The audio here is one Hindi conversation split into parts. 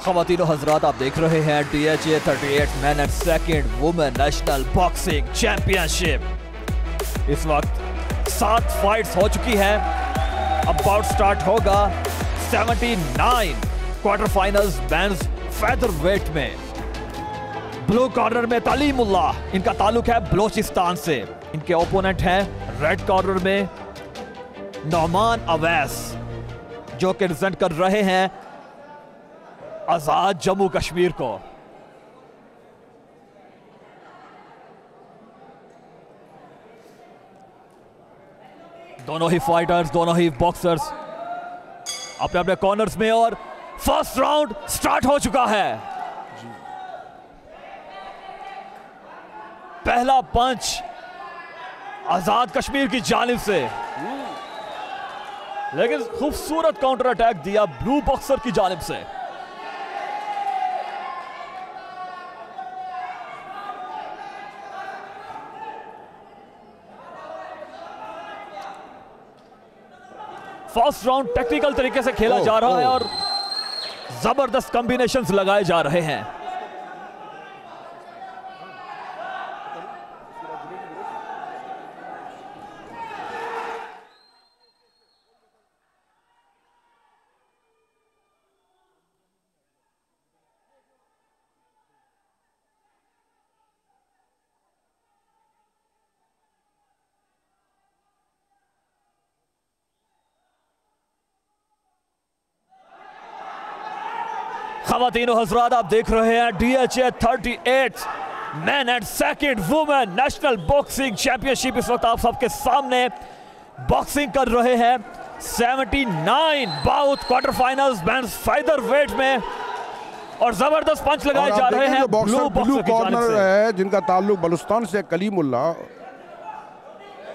ख़वातीन और हज़रात, आप देख रहे हैं DHA 38 man and second women national boxing championship. इस वक्त 7 फाइट्स हो चुकी हैं। अब बाउट स्टार्ट होगा 79 क्वार्टर फाइनल्स मेंस फेदरवेट में। ब्लू कॉर्नर में तलीमुल्लाह, इनका ताल्लुक है बलोचिस्तान से। इनके ओपोनेंट हैं रेड कॉर्नर में नौमान अवैस, जो कि रिप्रेजेंट कर रहे हैं आजाद जम्मू कश्मीर को। दोनों ही फाइटर्स, दोनों ही बॉक्सर्स अपने अपने कॉर्नर्स में, और फर्स्ट राउंड स्टार्ट हो चुका है। पहला पंच आजाद कश्मीर की जानिब से, लेकिन खूबसूरत काउंटर अटैक दिया ब्लू बॉक्सर की जानिब से। फर्स्ट राउंड टेक्निकल तरीके से खेला जा रहा है और जबरदस्त कॉम्बिनेशंस लगाए जा रहे हैं। ख़वातीन और हज़रात, आप देख रहे हैं DHA 38 man and second women national boxing championship. इस वक्त आप सबके सामने बॉक्सिंग कर रहे हैं 79 bout quarter finals men's featherweight में, और जबरदस्त पंच लगाए जा रहे हैं ब्लू कॉर्नर है जिनका ताल्लुक बलूचिस्तान से, कलीमुल्लाह,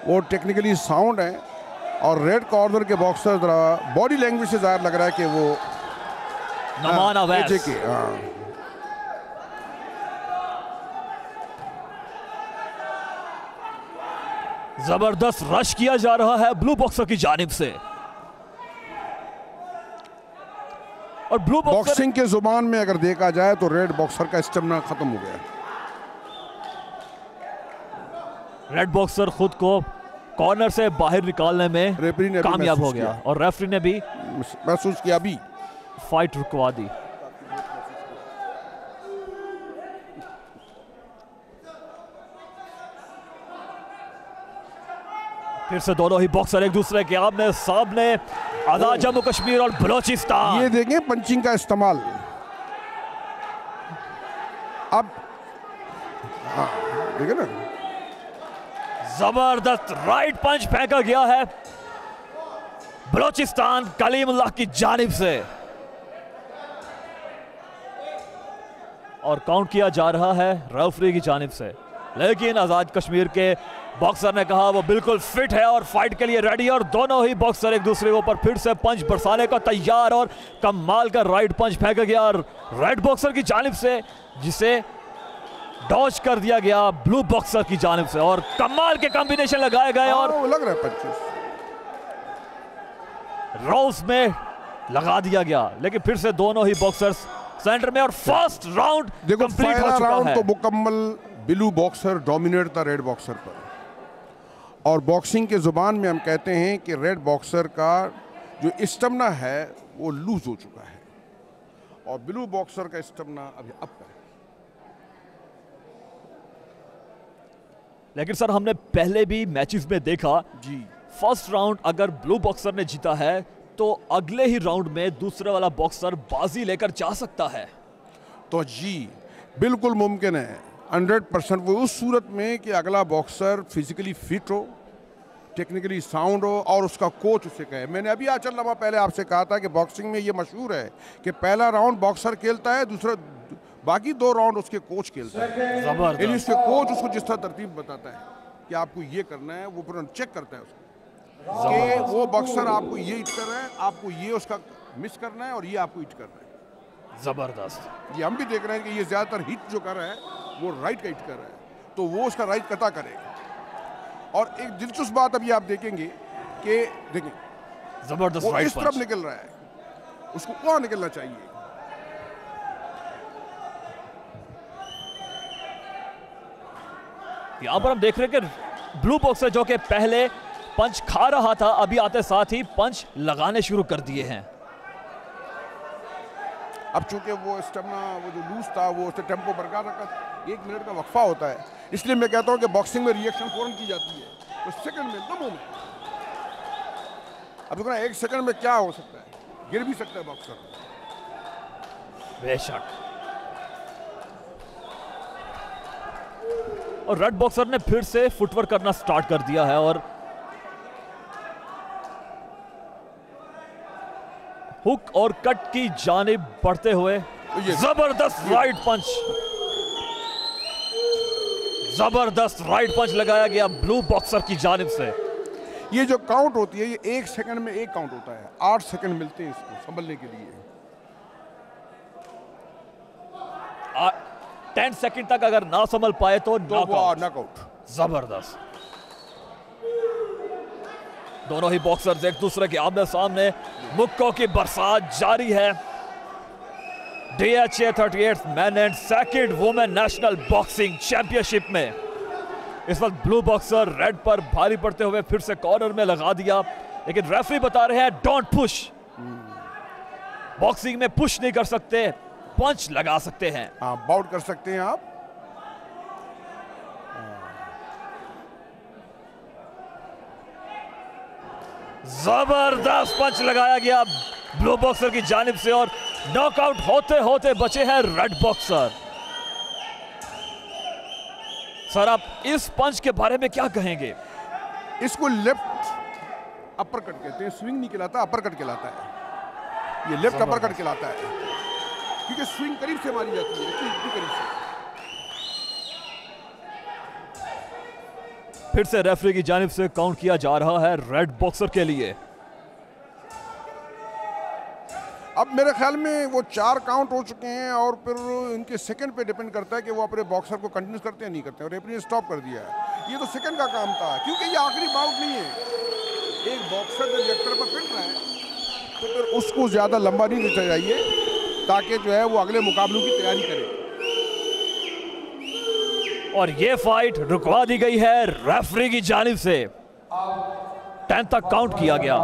वो टेक्निकली साउंड है। और रेड कॉर्नर के बॉक्सर बॉडी लैंग्वेज से जाहिर लग रहा है कि वो नौमान अवैस। जबरदस्त रश किया जा रहा है ब्लू बॉक्सर की जानिब से, और ब्लू बॉक्सिंग के जुबान में अगर देखा जाए तो रेड बॉक्सर का स्टेमिना खत्म हो गया। रेड बॉक्सर खुद को कॉर्नर से बाहर निकालने में कामयाब हो गया, और रेफरी ने भी महसूस किया, भी फाइट रुकवा दी। फिर से दोनों ही बॉक्सर एक दूसरे के आमने सामने, आजाद जम्मू कश्मीर और बलोचिस्तान। ये देखें पंचिंग का इस्तेमाल। अब देखें ना, जबरदस्त राइट पंच फेंका गया है बलोचिस्तान कलीमुल्लाह की जानिब से, और काउंट किया जा रहा है रेफरी की जानिब से। लेकिन आजाद कश्मीर के बॉक्सर ने कहा वो बिल्कुल फिट है और फाइट के लिए रेडी, और दोनों ही बॉक्सर एक दूसरे के ऊपर फिर से पंच बरसाने का तैयार, और कमाल का राइट पंच फेंका गया और रेड बॉक्सर की जानिब से, जिसे डॉज कर दिया गया ब्लू बॉक्सर की जानिब से, और कमाल के कॉम्बिनेशन लगाए गए और लग रहा है पंचेस रोज में लगा दिया गया। लेकिन फिर से दोनों ही बॉक्सर्स सेंटर में, और फर्स्ट राउंड कंप्लीट हो चुका है। तो मुकम्मल ब्लू बॉक्सर डोमिनेट था रेड बॉक्सर पर, और बॉक्सिंग के जुबान में हम कहते हैं कि रेड बॉक्सर का जो स्टेमिना है वो लूज हो चुका है, और ब्लू बॉक्सर का स्टेमिना अभी अप है। लेकिन सर, हमने पहले भी मैचेस में देखा जी, फर्स्ट राउंड अगर ब्लू बॉक्सर ने जीता है तो अगले ही राउंड में दूसरे वाला बॉक्सर बाजी लेकर जा सकता है। तो जी बिल्कुल मुमकिन है, 100%। वो उस सूरत में कि अगला बॉक्सर फिजिकली फिट हो, टेक्निकली साउंड हो, और उसका कोच उसे कहे। मैंने अभी आचल लम्हा पहले आपसे कहा था कि बॉक्सिंग में ये मशहूर है कि पहला राउंड बॉक्सर खेलता है, दूसरा बाकी 2 राउंड उसके कोच खेलता है। यानी उसके कोच उसको जिस तरह तरतीब बताता है कि आपको ये करना है, वो पूरा चेक करता है उसको कि वो बॉक्सर आपको ये हिट कर रहा है, आपको ये उसका मिस करना है, और ये आपको हिट करना है। जबरदस्त। ये हम भी देख रहे हैं कि ये ज्यादातर हिट जो कर रहा है वो राइट का हिट कर रहा है, तो वो उसका राइट कता करेगा। और एक दिलचस्प बात अभी आप देखेंगे कि देखें जबरदस्त वो इस तरफ निकल रहा है, उसको वहां निकलना चाहिए। यहां पर हम देख रहे हैं कि ब्लू बॉक्सर जो कि पहले पंच खा रहा था, अभी आते साथ ही पंच लगाने शुरू कर दिए हैं। अब चूंकि वो स्टेमिना, वो जो लूज था, वो उससे टेम्पो बरकरार रखा, 1 मिनट का वक्फा होता है, इसलिए मैं कहता हूं कि बॉक्सिंग में रिएक्शन फौरन की जाती है, तो सेकंड में एकदम में। अब देखो ना 1 सेकंड में क्या हो सकता है, गिर भी सकता है बॉक्सर। बेशक। और रेड बॉक्सर ने फिर से फुटवर्क करना स्टार्ट कर दिया है और हुक और कट की जानिब बढ़ते हुए जबरदस्त राइट पंच, जबरदस्त राइट पंच लगाया गया ब्लू बॉक्सर की जानिब से। ये जो काउंट होती है, ये 1 सेकंड में 1 काउंट होता है, 8 सेकंड मिलते हैं इसको संभलने के लिए। 10 सेकंड तक अगर ना संभल पाए तो नॉकआउट। जबरदस्त। दोनों ही बॉक्सर्स एक दूसरे के आमने सामने, मुक्कों की बरसात जारी है। DHA 38th man and second women national boxing championship में इस वक्त ब्लू बॉक्सर रेड पर भारी पड़ते हुए फिर से कॉर्नर में लगा दिया, लेकिन रेफरी बता रहे हैं डोंट पुश। बॉक्सिंग में पुश नहीं कर सकते, पंच लगा सकते हैं। बाउट कर सकते हैं आप। जबरदस्त पंच लगाया गया ब्लू बॉक्सर की जानिब से और नॉकआउट होते होते बचे हैं रेड बॉक्सर। सर, आप इस पंच के बारे में क्या कहेंगे? इसको लेफ्ट अपर कट कहते हैं, स्विंग नहीं कहलाता, अपर कट कहलाता है। ये लेफ्ट अपर कट कहलाता है क्योंकि स्विंग करीब से मारी जाती है, इतनी करीब से। फिर से रेफरी की जानिब से काउंट किया जा रहा है रेड बॉक्सर के लिए। अब मेरे ख्याल में वो 4 काउंट हो चुके हैं और फिर इनके सेकंड पे डिपेंड करता है कि वो अपने बॉक्सर को कंटिन्यू करते हैं नहीं करते हैं, और रेफरी ने स्टॉप कर दिया है। ये तो सेकंड का काम था क्योंकि ये आखिरी बाउट नहीं है। एक बॉक्सर जब रिएक्टर पर पिट रहा है तो फिर उसको ज़्यादा लंबा नहीं खींचा चाहिए ताकि जो है वो अगले मुकाबलों की तैयारी करे। और ये फाइट रुकवा दी गई है रेफरी की जानिब से। 10 तक काउंट किया गया।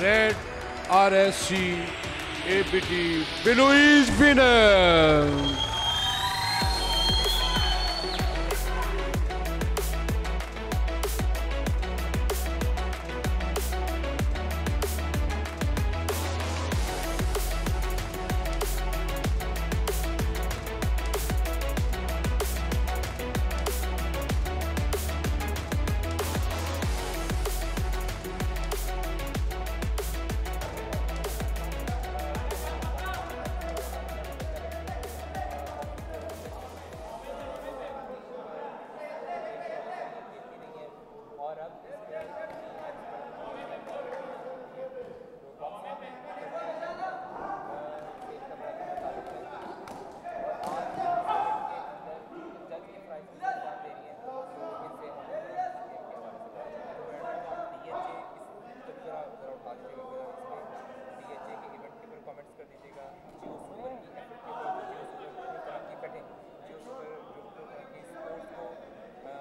Red RSC APT Benoit winner.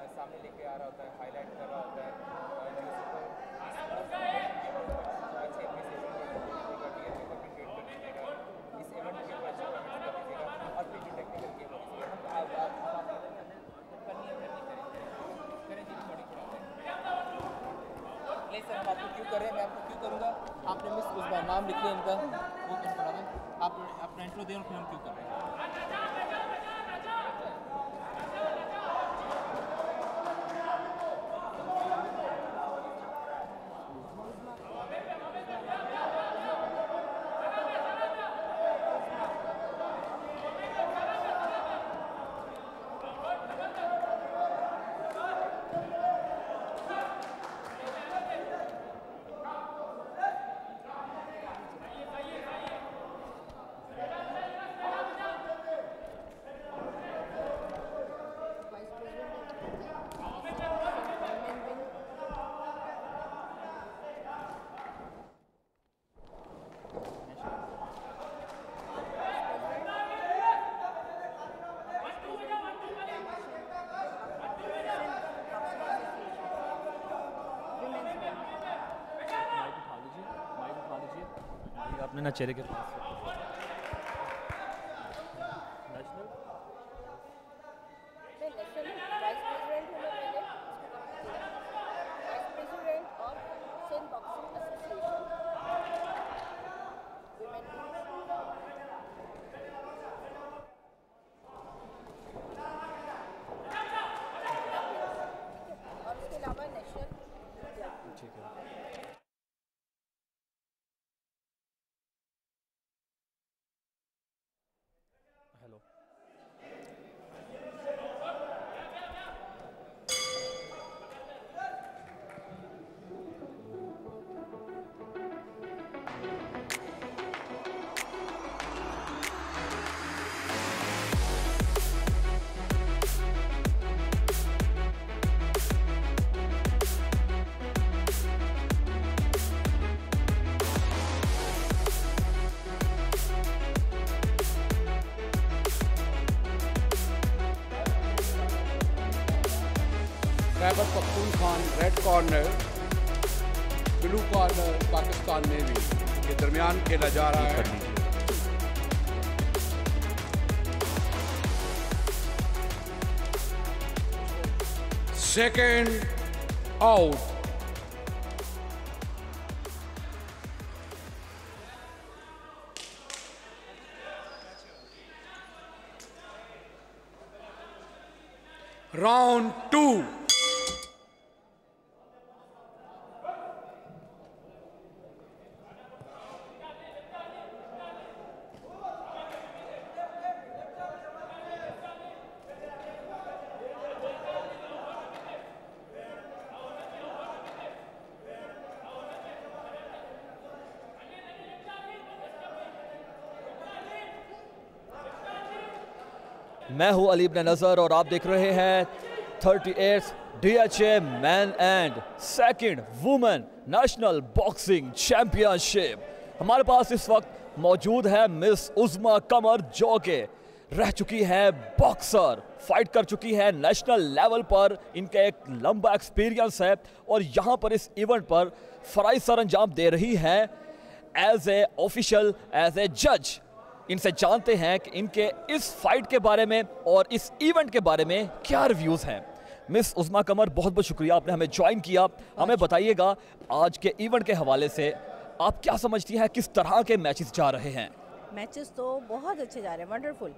सामने लेके आ रहा होता है, हाईलाइट कर रहा होता है, इस इवेंट के ऊपर अच्छा कमेंट्स कर दीजिएगा और फिर टेक्निकल गेम से हम आपको क्यों कर रहे हैं, मैं आपको क्यों करूँगा, आपने मिस उस्मा नाम लिख लिया इनका, वो तुम पढ़ा दें, आप अपना इंट्रो दें और फिर हम क्यों कर रहे हैं। आपने ना चेहरे के पास Khyber Pakhtunkhwa red corner, blue corner Pakistan navy के दरमियान खेला जा रहा है। Second out. राउंड 2। मैं हूं अली इब्न नज़र और आप देख रहे हैं 38th DHA man and second women national boxing championship. हमारे पास इस वक्त मौजूद है मिस उज़्मा कमर, जो के रह चुकी है बॉक्सर, फाइट कर चुकी है नेशनल लेवल पर, इनका एक लंबा एक्सपीरियंस है और यहाँ पर इस इवेंट पर फराइज सर अंजाम दे रही हैं as a official, as a जज। इनसे जानते हैं कि इनके इस फाइट के बारे में और इस इवेंट के बारे में क्या रिव्यूज़ हैं। मिस उज़्मा कमर, बहुत बहुत शुक्रिया आपने हमें ज्वाइन किया। हमें बताइएगा आज के इवेंट के हवाले से आप क्या समझती हैं, किस तरह के मैचेस जा रहे हैं? मैचेस तो बहुत अच्छे जा रहे हैं, वंडरफुल,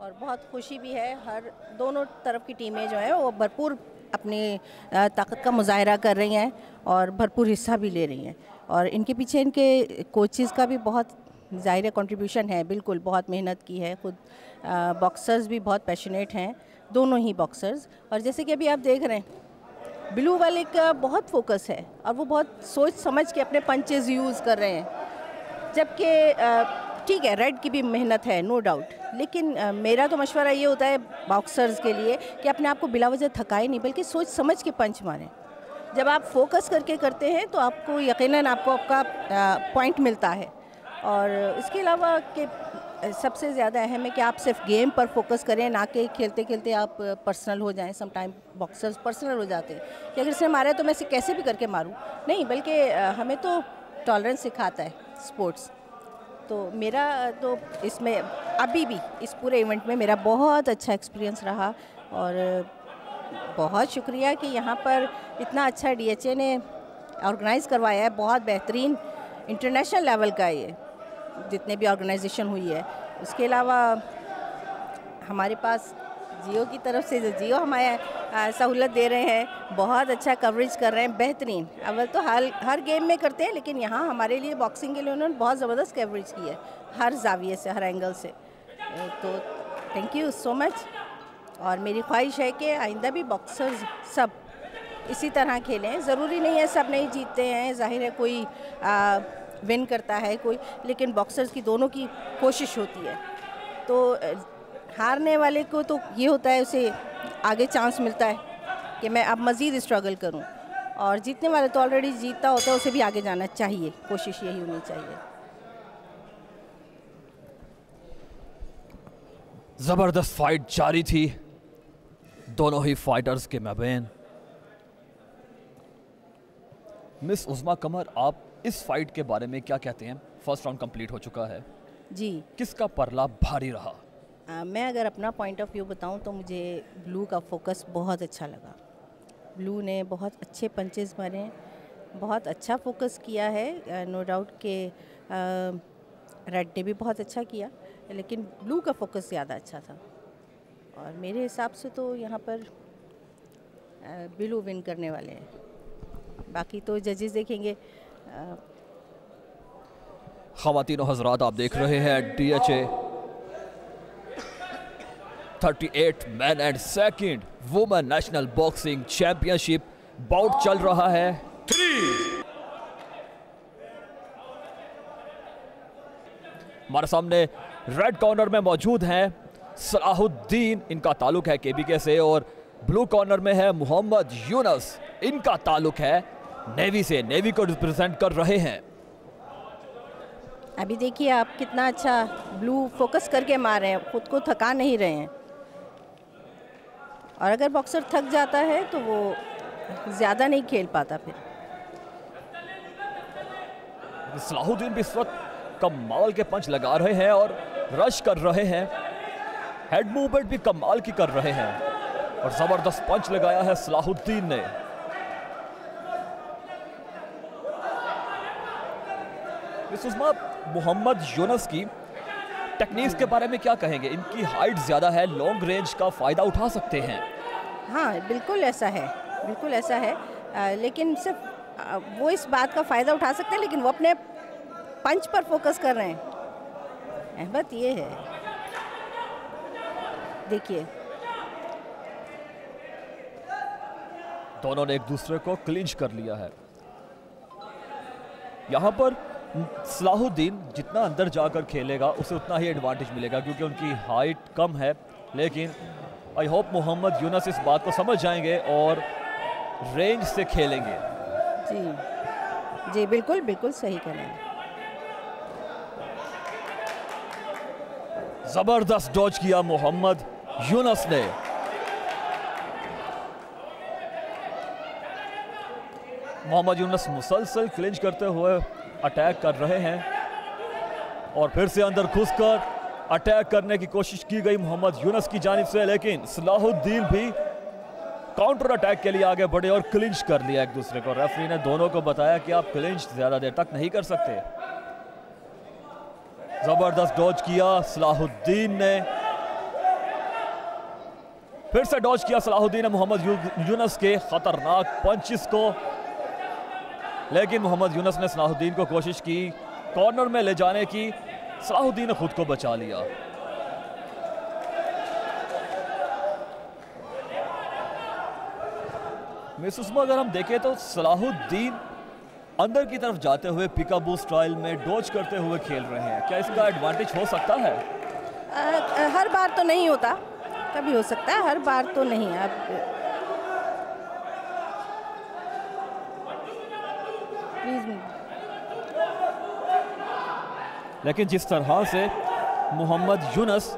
और बहुत खुशी भी है। हर दोनों तरफ की टीमें जो हैं वो भरपूर अपनी ताकत का मुजाहरा कर रही हैं और भरपूर हिस्सा भी ले रही हैं, और इनके पीछे इनके कोचेज़ का भी बहुत ज़ाहिर कंट्रीब्यूशन है। बिल्कुल बहुत मेहनत की है, खुद बॉक्सर्स भी बहुत पैशनेट हैं, दोनों ही बॉक्सर्स। और जैसे कि अभी आप देख रहे हैं, ब्लू वाले का बहुत फोकस है और वो बहुत सोच समझ के अपने पंचेस यूज़ कर रहे हैं, जबकि ठीक है रेड की भी मेहनत है, नो डाउट, लेकिन मेरा तो मशवरा ये होता है बॉक्सर्स के लिए कि अपने आप को बिला वजह थकाए नहीं, बल्कि सोच समझ के पंच मारें। जब आप फोकस करके करते हैं तो आपको यकीनन आपका पॉइंट मिलता है। और इसके अलावा कि सबसे ज़्यादा अहम है कि आप सिर्फ गेम पर फोकस करें, ना कि खेलते खेलते आप पर्सनल हो जाएं। सम टाइम बॉक्सर्स पर्सनल हो जाते हैं कि अगर इसने मारा है तो मैं इसे कैसे भी करके मारूं, नहीं, बल्कि हमें तो टॉलरेंस सिखाता है स्पोर्ट्स। तो मेरा तो इसमें अभी भी इस पूरे इवेंट में मेरा बहुत अच्छा एक्सपीरियंस रहा, और बहुत शुक्रिया कि यहाँ पर इतना अच्छा DHA ने ऑर्गेनाइज़ करवाया है, बहुत बेहतरीन इंटरनेशनल लेवल का ये जितने भी ऑर्गेनाइजेशन हुई है। उसके अलावा हमारे पास जियो की तरफ से, जियो हमारे सहूलत दे रहे हैं, बहुत अच्छा कवरेज कर रहे हैं, बेहतरीन। अव्वल तो हर गेम में करते हैं, लेकिन यहाँ हमारे लिए बॉक्सिंग के लिए उन्होंने बहुत ज़बरदस्त कवरेज की है, हर जाविये से, हर एंगल से। तो थैंक यू सो मच। और मेरी ख्वाहिश है कि आइंदा भी बॉक्सर्स सब इसी तरह खेलें। ज़रूरी नहीं है सब नहीं जीतते हैं, जाहिर है कोई विन करता है कोई, लेकिन बॉक्सर्स की दोनों की कोशिश होती है। तो हारने वाले को तो ये होता है, उसे आगे चांस मिलता है कि मैं अब मज़ीद स्ट्रगल करूं, और जीतने वाले तो ऑलरेडी जीता होता है, उसे भी आगे जाना चाहिए, कोशिश यही होनी चाहिए। जबरदस्त फाइट जारी थी दोनों ही फाइटर्स के माबैन। मिस उज़्मा कमर, आप इस फाइट के बारे में क्या कहते हैं? फर्स्ट राउंड कंप्लीट हो चुका है जी। किसका परला भारी रहा? मैं अगर अपना पॉइंट ऑफ व्यू बताऊं तो मुझे ब्लू का फोकस बहुत अच्छा लगा। ब्लू ने बहुत अच्छे पंचेस मारे, बहुत अच्छा फोकस किया है। नो डाउट के रेड ने भी बहुत अच्छा किया, लेकिन ब्लू का फोकस ज़्यादा अच्छा था, और मेरे हिसाब से तो यहाँ पर ब्लू विन करने वाले हैं। बाकी तो जजेस देखेंगे। ख़वातीनो हज़रात, आप देख रहे हैं DHA 38 man and second women national boxing championship bout चल रहा है। हमारे सामने रेड कॉर्नर में मौजूद हैं सलाहुद्दीन, इनका ताल्लुक है KBK से, और ब्लू कॉर्नर में है मोहम्मद यूनस, इनका ताल्लुक है नेवी से, नेवी को रिप्रेजेंट कर रहे हैं। अभी देखिए आप कितना अच्छा ब्लू फोकस करके मार रहे हैं, खुद को थका नहीं रहे हैं। और अगर बॉक्सर थक जाता है तो वो ज़्यादा नहीं खेल पाता फिर। सलाहुद्दीन भी इस वक्त कमाल के पंच लगा रहे हैं और रश कर रहे हैं, हेड मूवमेंट भी कमाल की कर रहे हैं, और ज़बरदस्त पंच लगाया है सलाहुद्दीन ने। सुषमा, मोहम्मद यूनस की टेक्निक्स के बारे में क्या कहेंगे? इनकी हाइट ज़्यादा है, लॉन्ग रेंज का फ़ायदा उठा सकते हैं। हाँ, बिल्कुल ऐसा है, बिल्कुल ऐसा है। लेकिन सिर्फ वो इस बात का फ़ायदा उठा सकते हैं, लेकिन वो अपने पंच पर फोकस कर रहे हैं। अहमद ये है, देखिए दोनों ने एक दूसरे को क्लिंच कर लिया है। यहाँ पर सलाहुद्दीन जितना अंदर जाकर खेलेगा उसे उतना ही एडवांटेज मिलेगा, क्योंकि उनकी हाइट कम है। लेकिन आई होप मोहम्मद यूनस इस बात को समझ जाएंगे और रेंज से खेलेंगे। जी जी, बिल्कुल बिल्कुल सही कह रहे हैं। जबरदस्त डॉज किया मोहम्मद यूनस ने। मोहम्मद यूनस मुसलसल क्लिंच करते हुए अटैक कर रहे हैं, और फिर से अंदर घुसकर अटैक करने की कोशिश की गई मोहम्मद यूनस की जानिब से, लेकिन सलाहुद्दीन भी काउंटर अटैक के लिए आगे बढ़े और क्लिंच कर लिया एक दूसरे को। रेफरी ने दोनों को बताया कि आप क्लिंच ज्यादा देर तक नहीं कर सकते। जबरदस्त डॉज किया सलाहुद्दीन ने, फिर से डॉज किया सलाहुद्दीन ने मोहम्मद यूनस के खतरनाक पंचिस को, लेकिन मोहम्मद यूनस ने सलाहुद्दीन को कोशिश की कॉर्नर में ले जाने की, सलाहुद्दीन ने खुद को बचा लिया। सुषमा, अगर हम देखें तो सलाहुद्दीन अंदर की तरफ जाते हुए पिकाबू स्टाइल में डॉज करते हुए खेल रहे हैं, क्या इसका एडवांटेज हो सकता है? हर बार तो नहीं होता, कभी हो सकता है, हर बार तो नहीं। अब लेकिन जिस तरह से मोहम्मद यूनस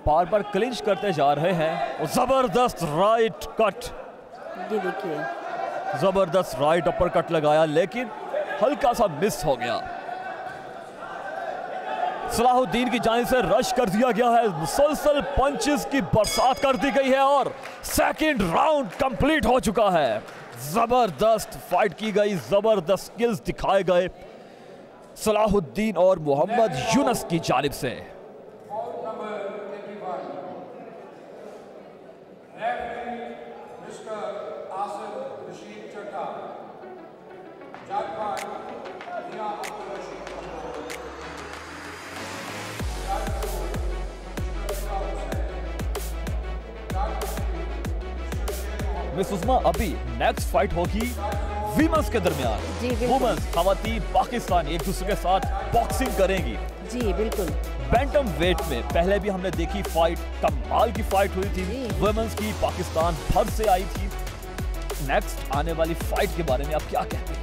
बार बार क्लिंच करते जा रहे हैं, वो जबरदस्त राइट कट, ये देखिए जबरदस्त राइट अपर कट लगाया, लेकिन हल्का सा मिस हो गया। सलाहुद्दीन की जानिब से रश कर दिया गया है, मुसलसल पंचेस की बरसात कर दी गई है, और सेकंड राउंड कंप्लीट हो चुका है। जबरदस्त फाइट की गई, जबरदस्त स्किल्स दिखाए गए सलाहुद्दीन और मोहम्मद यूनुस की जानिब से। मिस उस्मा, अभी नेक्स्ट फाइट होगी वीमेंस के दरमियान। जी बिल्कुल। वुमेन्स खवातीन पाकिस्तान एक दूसरे के साथ बॉक्सिंग करेंगी। जी बिल्कुल। बैंटम वेट में पहले भी हमने देखी फाइट, कमाल की फाइट हुई थी वुमेन्स की, पाकिस्तान भर से आई थी। नेक्स्ट आने वाली फाइट के बारे में आप क्या कहते हैं?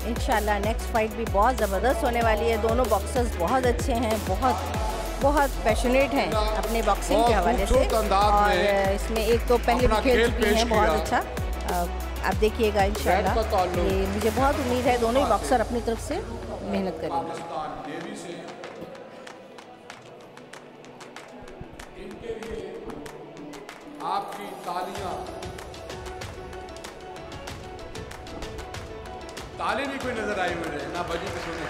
इंशाल्लाह नेक्स्ट फाइट भी बहुत ज़बरदस्त होने वाली है। दोनों बॉक्सर्स बहुत अच्छे हैं, बहुत पैशनेट हैं अपने बॉक्सिंग के हवाले से। और इसमें एक तो पहले भी खेल चुकी हैं, बहुत अच्छा। आप देखिएगा इंशाल्लाह, ये मुझे बहुत उम्मीद है दोनों ही बॉक्सर अपनी तरफ से मेहनत करेंगे। इनके लिए आपकी तालियां, ताली नहीं कोई नजर आई मुझे ना, बजी तो सुने।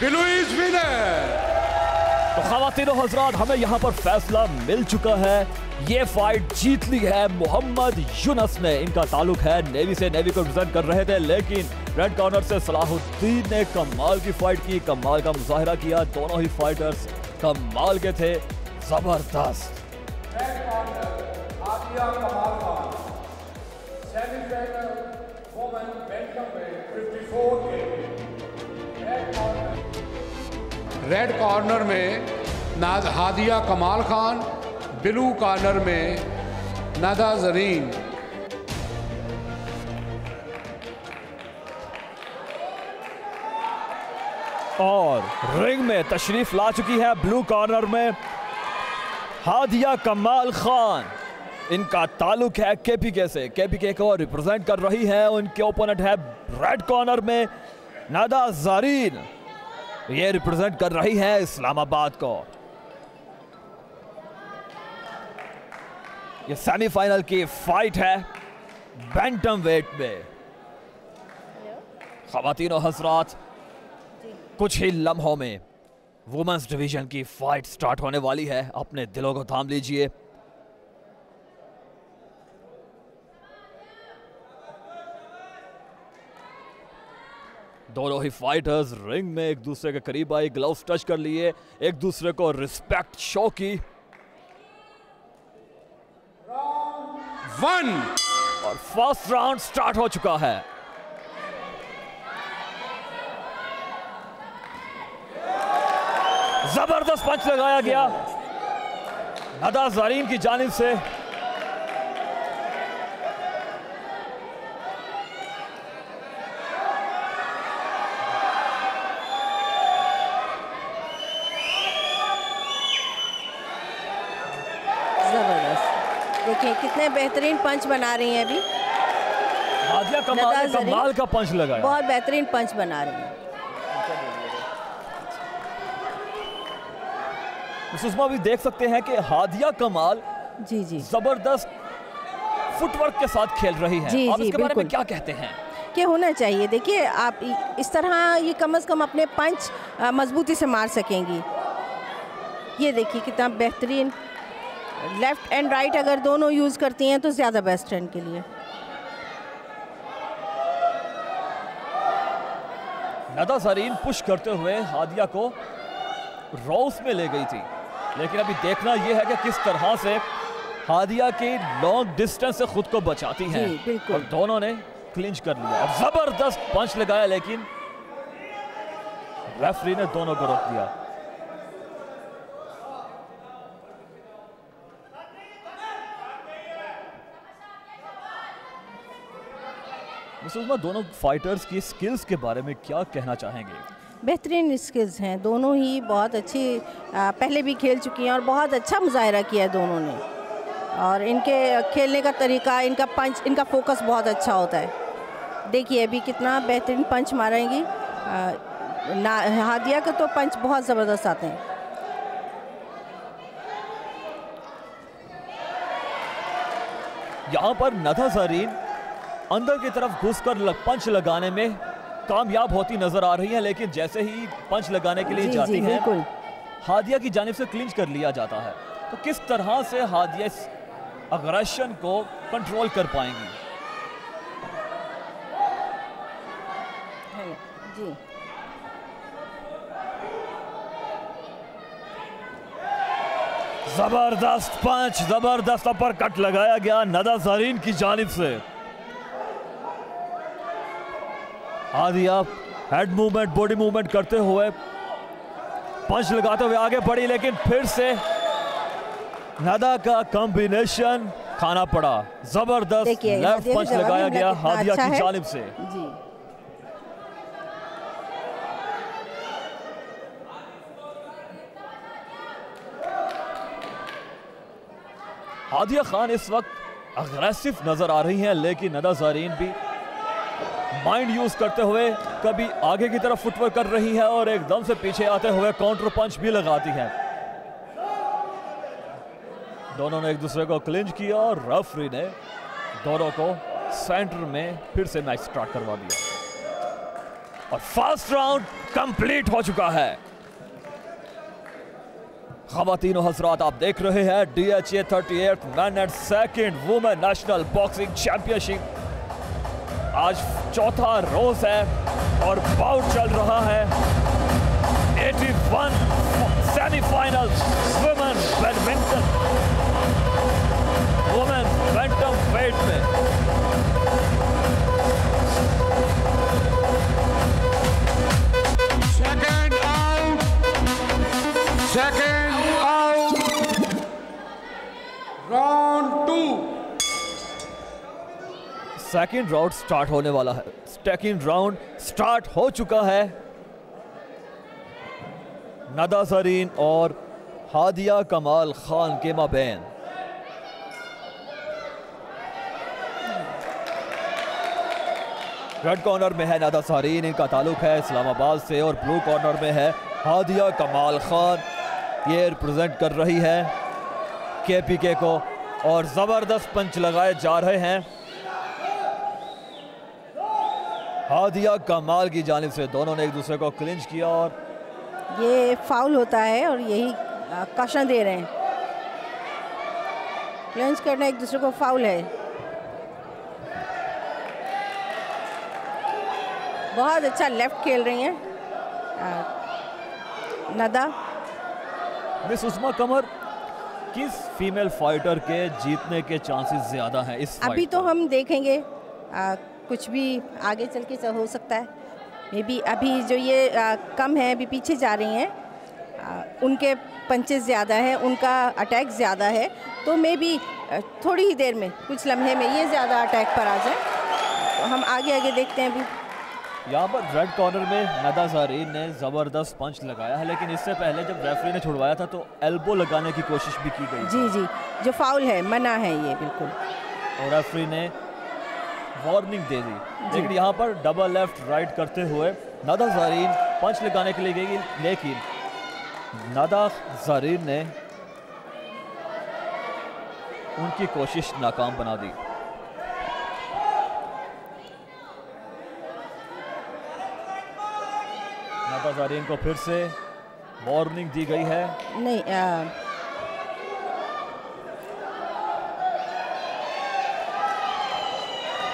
बिलू इज विनर। तो ख़वातीनो हज़रात, हमें यहाँ पर फैसला मिल चुका है। ये फाइट जीत ली है मोहम्मद यूनुस ने। इनका ताल्लुक है नेवी से, नेवी को रिप्रेजेंट कर रहे थे, लेकिन रेड कॉर्नर से सलाहुद्दीन ने कमाल की फाइट की, कमाल का मुजाहिरा किया। दोनों ही फाइटर्स कमाल के थे, जबरदस्त। रेड कॉर्नर में हादिया कमाल खान, ब्लू कॉर्नर में नदा जरीन। और रिंग में तशरीफ ला चुकी है ब्लू कॉर्नर में हादिया कमाल खान। इनका ताल्लुक है केपीके से, केपीके को रिप्रेजेंट कर रही है। उनके ओपोनेंट है रेड कॉर्नर में नदा जरीन, ये रिप्रेजेंट कर रही है इस्लामाबाद को। ये सेमीफाइनल की फाइट है बैंटम वेट में। ख़वातीनो हज़रात, कुछ ही लम्हों में वुमेन्स डिवीजन की फाइट स्टार्ट होने वाली है। अपने दिलों को थाम लीजिए। दोनों ही फाइटर्स रिंग में एक दूसरे के करीब आए, ग्लव्स टच कर लिए, एक दूसरे को रिस्पेक्ट शो की। वन और फर्स्ट राउंड स्टार्ट हो चुका है। जबरदस्त पंच लगाया गया नदा जरीन की जानिब से। देखिए कितने बेहतरीन पंच बना रही हैं अभी हादिया कमाल का पंच लगाया, बहुत बेहतरीन पंच बना रही हैं। सुषमा भी देख सकते हैं कि हादिया कमाल जी जबरदस्त फुटवर्क के साथ खेल रही है। जी, आप जी, इसके बारे में बिल्कुल। क्या कहते हैं? क्या होना चाहिए, देखिए आप इस तरह ये कम से कम अपने पंच मजबूती से मार सकेंगी। ये देखिए कितना बेहतरीन, लेफ्ट एंड राइट अगर दोनों यूज़ करती हैं तो ज़्यादा बेस्ट है इनके लिए। नदा जरीन पुश करते हुए हादिया को रोस में ले गई थी, लेकिन अभी देखना यह है कि किस तरह से हादिया की लॉन्ग डिस्टेंस से खुद को बचाती हैं। जी, बिल्कुल। और दोनों ने क्लिंच कर लिया और जबरदस्त पंच लगाया, लेकिन रेफरी ने दोनों को रोक दिया। सुषमा, दोनों फाइटर्स की स्किल्स के बारे में क्या कहना चाहेंगे? बेहतरीन स्किल्स हैं, दोनों ही बहुत अच्छी पहले भी खेल चुकी हैं और बहुत अच्छा मुजाहिरा किया है दोनों ने। और इनके खेलने का तरीका, इनका पंच, इनका फोकस बहुत अच्छा होता है। देखिए अभी कितना बेहतरीन पंच मारेंगी हादिया का, तो पंच बहुत ज़बरदस्त आते हैं। यहाँ पर नदा ज़रीन अंदर की तरफ घुसकर पंच लगाने में कामयाब होती नजर आ रही है, लेकिन जैसे ही पंच लगाने के लिए जाती है हादिया की जानिब से क्लिंच कर लिया जाता है। तो किस तरह से हादिया इस अग्रेशन को कंट्रोल कर पाएंगी? जी जबरदस्त पंच, जबरदस्त अपर कट लगाया गया नदा ज़रीन की जानिब से। Hadiya head movement, body movement करते हुए पंच लगाते हुए आगे बढ़ी, लेकिन फिर से नदा का कॉम्बिनेशन खाना पड़ा। जबरदस्त लेफ्ट पंच लगाया गया हादिया की जानिब से। जी हादिया खान इस वक्त अग्रेसिव नजर आ रही हैं, लेकिन नदा ज़रीन भी माइंड यूज करते हुए कभी आगे की तरफ फुटवर्क कर रही है और एकदम से पीछे आते हुए काउंटर पंच भी लगाती है। दोनों ने एक दूसरे को क्लिंच किया और रेफरी ने दोनों को सेंटर में फिर से मैच स्टार्ट करवा दिया और फर्स्ट राउंड कंप्लीट हो चुका है। ख़वातीनो हज़रात, आप देख रहे हैं DHA 38th man and second women national boxing championship. आज चौथा रोज है और बाउट चल रहा है 81 semifinal women badminton, women bantam weight में। Second out, round 2। Second round start होने वाला है। सेकेंड राउंड स्टार्ट हो चुका है। नदा ज़रीन और हादिया कमाल खान के माबैन। रेड कॉर्नर में है नदा ज़रीन, इनका ताल्लुक है इस्लामाबाद से, और ब्लू कॉर्नर में है हादिया कमाल खान, ये रिप्रेजेंट कर रही है KPK को। और ज़बरदस्त पंच लगाए जा रहे हैं हादिया कमाल की जानिब से। दोनों ने एक दूसरे को क्लिंच किया और ये फाउल होता है और यही कॉशन दे रहे हैं। क्लिंच करना एक दूसरे को फाउल है। बहुत अच्छा लेफ्ट खेल रही हैं नदा। मिस उस्मा कमर, किस फीमेल फाइटर के जीतने के चांसेस ज़्यादा हैं इस फाइट? अभी तो हम देखेंगे, कुछ भी आगे चल के हो सकता है। मे बी अभी जो ये कम है, अभी पीछे जा रही हैं, उनके पंचेस ज़्यादा है, उनका अटैक ज़्यादा है, तो मे बी थोड़ी ही देर में, कुछ लम्हे में ये ज़्यादा अटैक पर आ जाए। तो हम आगे आगे देखते हैं। अभी यहाँ पर रेड कॉर्नर में नदा ज़रीन ने ज़बरदस्त पंच लगाया है, लेकिन इससे पहले जब रेफरी ने छुड़वाया था तो एल्बो लगाने की कोशिश भी की गई। जी जी, जो फाउल है, मना है ये बिल्कुल, और रेफरी ने वार्निंग दे दी। लेकिन यहाँ पर डबल लेफ्ट राइट करते हुए नदा ज़रीन पंच लगाने के लिए गई, लेकिन नदा ज़रीन ने उनकी कोशिश नाकाम बना दी। नदा ज़रीन को फिर से वार्निंग दी गई है। नहीं,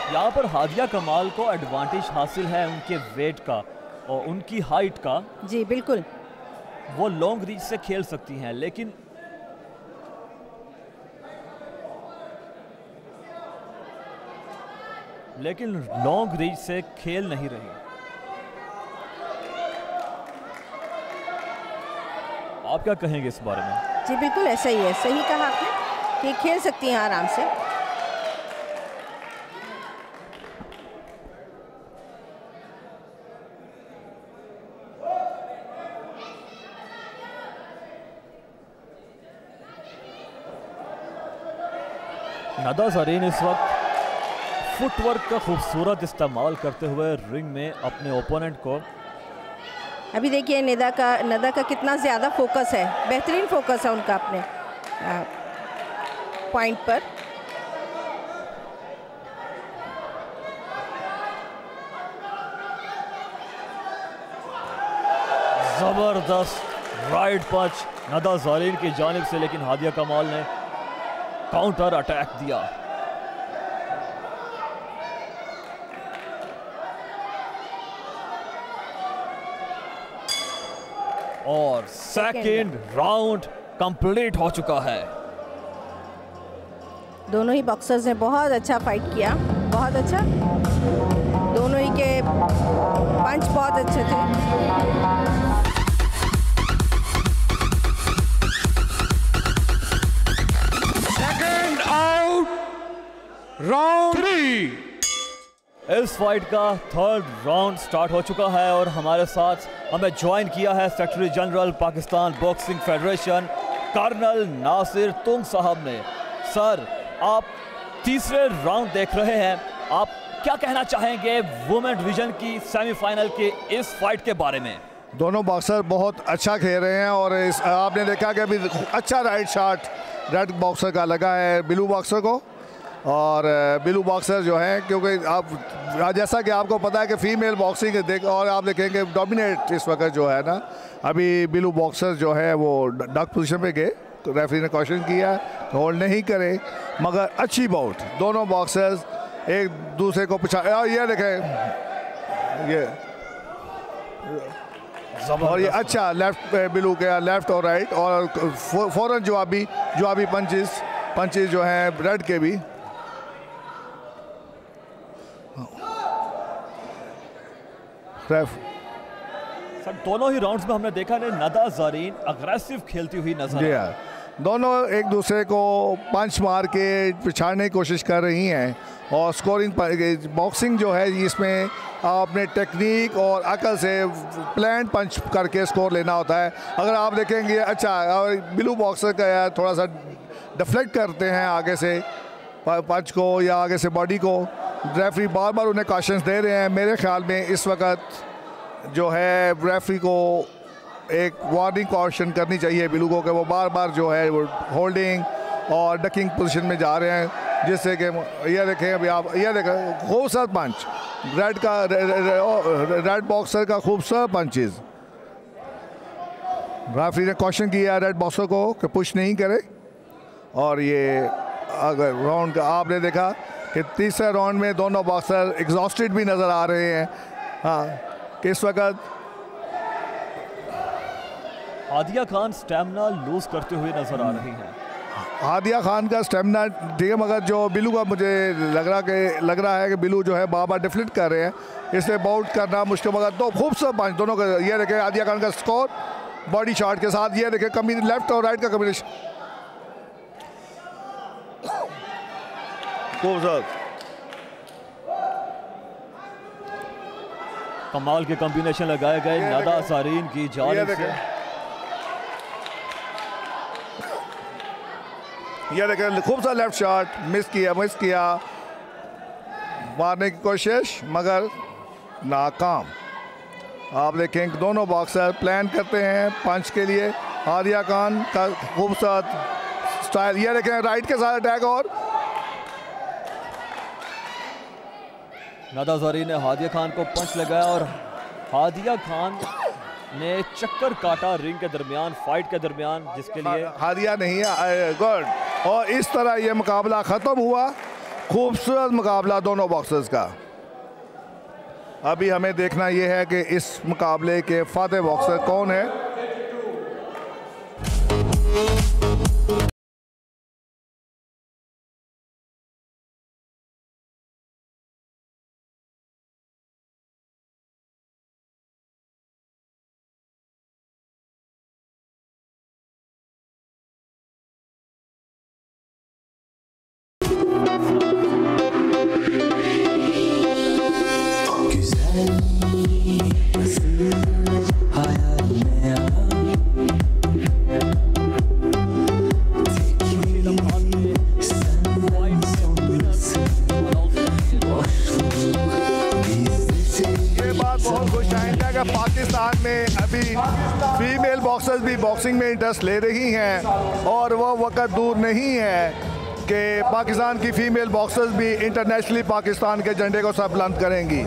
यहाँ पर हादिया कमाल को एडवांटेज हासिल है उनके वेट का और उनकी हाइट का। जी बिल्कुल, वो लॉन्ग रीच से खेल सकती हैं, लेकिन लॉन्ग रीच से खेल नहीं रही। आप क्या कहेंगे इस बारे में? जी बिल्कुल ऐसा ही है, सही कहा आपने कि खेल सकती हैं आराम से। नदा ज़रीन इस वक्त फुटवर्क का खूबसूरत इस्तेमाल करते हुए रिंग में अपने ओपोनेंट को, अभी देखिए नदा का कितना ज़्यादा फोकस है, बेहतरीन फोकस है उनका अपने पॉइंट पर। जबरदस्त राइट पंच नदा ज़ारीन की जानिब से, लेकिन हादिया कमाल ने काउंटर अटैक दिया। और सेकंड राउंड कंप्लीट हो चुका है। दोनों ही बॉक्सर्स ने बहुत अच्छा फाइट किया, बहुत अच्छा। दोनों ही के पंच बहुत अच्छे थे। Second out, round 3। इस फाइट का थर्ड राउंड स्टार्ट हो चुका है और हमारे साथ हमें ज्वाइन किया है secretary general Pakistan boxing federation colonel Nasir Tung साहब ने। सर, आप तीसरे राउंड देख रहे हैं, आप क्या कहना चाहेंगे वुमेन डिवीजन की सेमीफाइनल के इस फाइट के बारे में? दोनों बॉक्सर बहुत अच्छा खेल रहे हैं और आपने देखा कि अभी अच्छा राइट शॉट रेड बॉक्सर का लगा है ब्लू बॉक्सर को। और ब्लू बॉक्सर जो है, क्योंकि आप जैसा कि आपको पता है कि फीमेल बॉक्सिंग देख और आप देखेंगे डोमिनेट इस वक्त जो है ना, अभी ब्लू बॉक्सर जो है वो डक पोजीशन पे गए तो रेफरी ने क्वेश्चन किया होल्ड नहीं करे, मगर अच्छी बाउट दोनों बॉक्सर्स एक दूसरे को पिछा। ये देखें ये और ये अच्छा लेफ्ट ब्लू के लेफ्ट और राइट और फौरन जवाबी पंचेस जो हैं रेड के भी। सर, दोनों ही राउंड्स में हमने देखा है नदा ज़ारीन अग्रेसिव खेलती हुई नजर जी हाँ, दोनों एक दूसरे को पंच मार के पिछाड़ने की कोशिश कर रही हैं और स्कोरिंग बॉक्सिंग जो है इसमें आपने टेक्निक और अकल से प्लान पंच करके स्कोर लेना होता है। अगर आप देखेंगे अच्छा और ब्लू बॉक्सर का थोड़ा सा डिफ्लेक्ट करते हैं आगे से पंच को या आगे से बॉडी को, रेफरी बार बार उन्हें कॉशंस दे रहे हैं। मेरे ख्याल में इस वक्त जो है रेफरी को एक वार्निंग कॉशन करनी चाहिए ब्लू को कि वो बार बार जो है वो होल्डिंग और डकिंग पोजीशन में जा रहे हैं, जिससे कि ये देखें अभी आप ये देखें खूबसूरत पंच रेड बॉक्सर का खूबसूरत पंचेज। रेफरी ने कॉशन किया रेड बॉक्सर को कि पुश नहीं करे। और ये अगर राउंड का आपने देखा कि तीसरे राउंड में दोनों बॉक्सर एग्जॉस्टेड भी नज़र आ रहे हैं। हाँ, कि इस वक्त हादिया खान स्टैमिना लूज करते हुए नजर आ रही हैं। हादिया खान का स्टेमिना ठीक है, मगर जो बिलू का मुझे लग रहा है कि बिलू जो है बार डिफ्लेक्ट कर रहे हैं, इसलिए बाउट करना मुश्किल। मगर दो खूबसूरत पंच दोनों का, ये देखें हादिया खान का स्कोर बॉडी शॉट के साथ, ये देखें कमी लेफ्ट और राइट का कॉम्बिनेशन खूबसूरत। कमाल के कॉम्बिनेशन लगाए गए नदा ज़ारीन की जानिब से। ये देखें खूबसूरत लेफ्ट शॉट, मिस किया मारने की कोशिश मगर नाकाम। आप देखें दोनों बॉक्सर प्लान करते हैं पंच के लिए। हादिया खान का खूबसूरत स्टाइल, ये देखें राइट के साथ अटैक और नदा ज़ारीन ने हादिया खान को पंच लगाया और हादिया खान ने चक्कर काटा रिंग के दरमियान, फाइट के दरमियान, जिसके लिए हादिया नहीं है। गुड। और इस तरह ये मुकाबला ख़त्म हुआ। खूबसूरत मुकाबला दोनों बॉक्सर्स का। अभी हमें देखना ये है कि इस मुकाबले के फातेह बॉक्सर कौन है। पाकिस्तान में अभी फीमेल बॉक्सर्स भी बॉक्सिंग में इंटरेस्ट ले रही हैं और वह वक्त दूर नहीं है कि पाकिस्तान की फीमेल बॉक्सर्स भी इंटरनेशनली पाकिस्तान के झंडे को सब बुलंद करेंगी।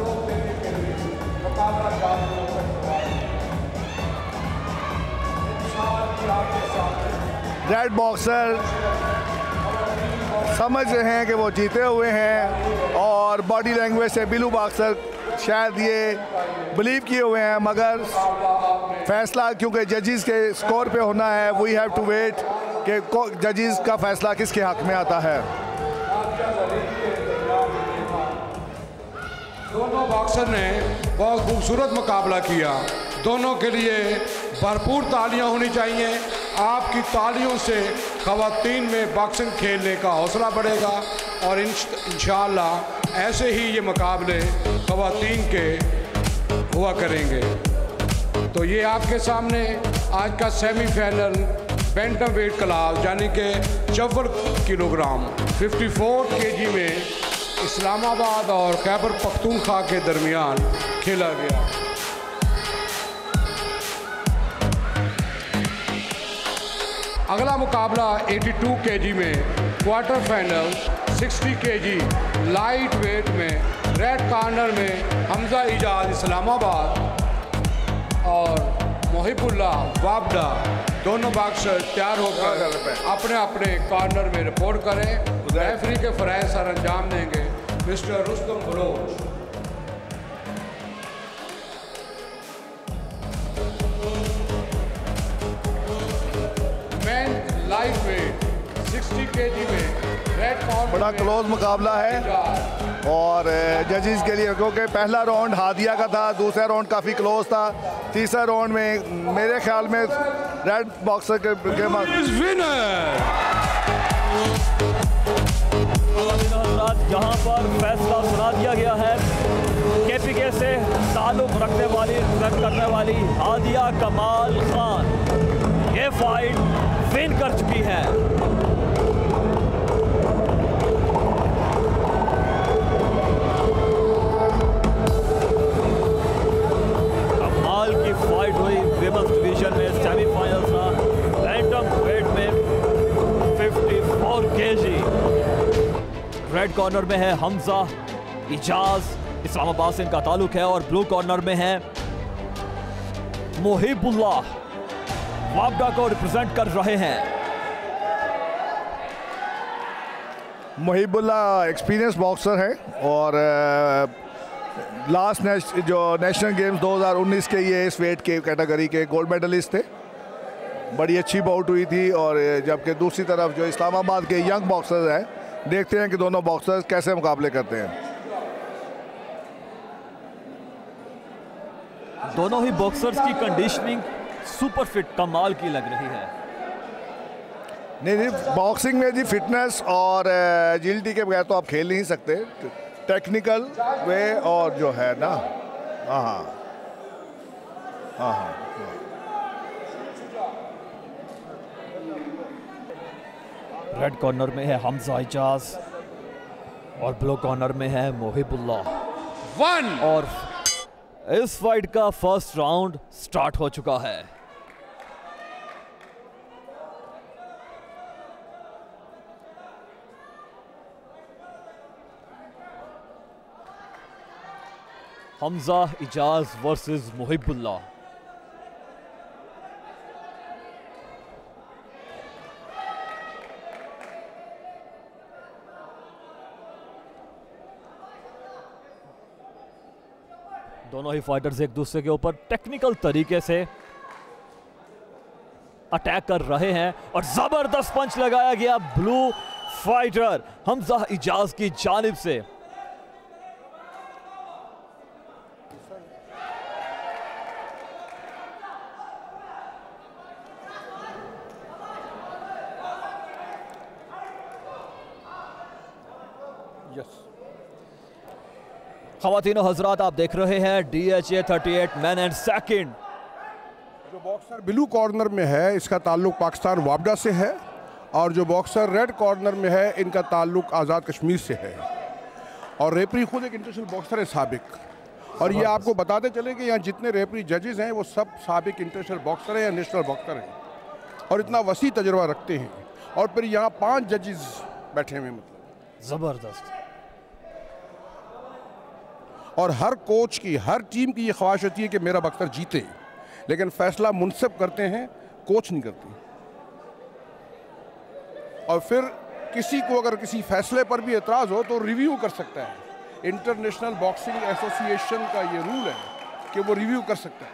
रेड बॉक्सर समझ रहे हैं कि वो जीते हुए हैं और बॉडी लैंग्वेज से ब्लू बॉक्सर शायद ये बिलीव किए हुए हैं, मगर फैसला क्योंकि जजेस के स्कोर पे होना है, वी हैव टू वेट कि जजेस का फैसला किसके हक में आता है। दोनों बॉक्सर ने बहुत खूबसूरत मुकाबला किया, दोनों के लिए भरपूर तालियां होनी चाहिए। आपकी तालियों से ख़वातीन में बॉक्सिंग खेलने का हौसला बढ़ेगा और इंशाअल्लाह ऐसे ही ये मुकाबले ख़वातीन के हुआ करेंगे। तो ये आपके सामने आज का सेमीफाइनल बैंटम वेट क्लास यानी कि 54 किलोग्राम 54 केजी में इस्लामाबाद और खैबर पख्तूनख्वा के दरमियान खेला गया। अगला मुकाबला 82 केजी में quarter final 60 KG light weight में रेड कॉर्नर में हमजा इजाज इस्लामाबाद और मोहिबुल्लाह वाबडा दोनों बॉक्सर तैयार होकर अपने अपने कॉर्नर में रिपोर्ट करें। रेफरी के फराइज सर अंजाम देंगे mister Rustam Baloch. Men light weight 60 KG में रेड कॉर्नर बड़ा क्लोज मुकाबला है और जजेस के लिए, क्योंकि पहला राउंड हादिया का था, दूसरा राउंड काफ़ी क्लोज था, तीसरा राउंड में मेरे ख्याल में रेड बॉक्सर के यहाँ पर फैसला सुना दिया गया है। KPK से ताल्लुक रखने वाली करने वाली हादिया कमाल खान ये फाइट विन कर चुकी है। कमाल की फाइट हुई विमेंस डिवीजन में, सेमीफाइनल था बैंटम वेट में 54 केजी। रेड कॉर्नर में है हमजा इजाज, इस्लामाबाद से इनका ताल्लुक है, और ब्लू कॉर्नर में है मोहिबुल्लाह वाबडा को रिप्रेजेंट कर रहे हैं। मोहिबुल्लाह एक्सपीरियंस बॉक्सर है और लास्ट जो नेशनल गेम्स 2019 के ये इस वेट के कैटेगरी के गोल्ड मेडलिस्ट थे। बड़ी अच्छी बाउट हुई थी। और जबकि दूसरी तरफ जो इस्लामाबाद के यंग बॉक्सर्स हैं, देखते हैं कि दोनों बॉक्सर्स कैसे मुकाबले करते हैं। दोनों ही बॉक्सर्स की कंडीशनिंग सुपर फिट कमाल की लग रही है। नहीं, बॉक्सिंग में जी फिटनेस और एजिलिटी के बगैर तो आप खेल नहीं सकते। टेक्निकल वे और जो है ना, हाँ हाँ हाँ, रेड कॉर्नर में है हमजा इजाज और ब्लू कॉर्नर में है मोहिबुल्लाह। और इस फाइट का फर्स्ट राउंड स्टार्ट हो चुका है। हमजा इजाज वर्सेस मोहिबुल्लाह। दोनों ही फाइटर्स एक दूसरे के ऊपर टेक्निकल तरीके से अटैक कर रहे हैं और जबरदस्त पंच लगाया गया ब्लू फाइटर हमजा इजाज की जानिब से। ख़वातीनो हज़रात, आप देख रहे हैं DHA 38 मैन एंड सेकंड। जो बॉक्सर ब्लू कॉर्नर में है इसका ताल्लुक पाकिस्तान वाबडा से है, और जो बॉक्सर रेड कॉर्नर में है इनका ताल्लुक आज़ाद कश्मीर से है। और रेफरी खुद एक इंटरनेशनल बॉक्सर है साबिक। और ये आपको बताते चले कि यहाँ जितने रेफरी जजेस हैं वो सब साबिक इंटरनेशनल बॉक्सर हैं या नेशनल बॉक्सर हैं और इतना वसी तजुर्बा रखते हैं। और फिर यहाँ 5 जजेस बैठे हुए, मतलब ज़बरदस्त। और हर कोच की, हर टीम की ये ख्वाहिश होती है कि मेरा बॉक्सर जीते, लेकिन फैसला मुनसिब करते हैं, कोच नहीं करते। और फिर किसी को अगर किसी फैसले पर भी एतराज़ हो तो रिव्यू कर सकता है। इंटरनेशनल बॉक्सिंग एसोसिएशन का ये रूल है कि वो रिव्यू कर सकता है,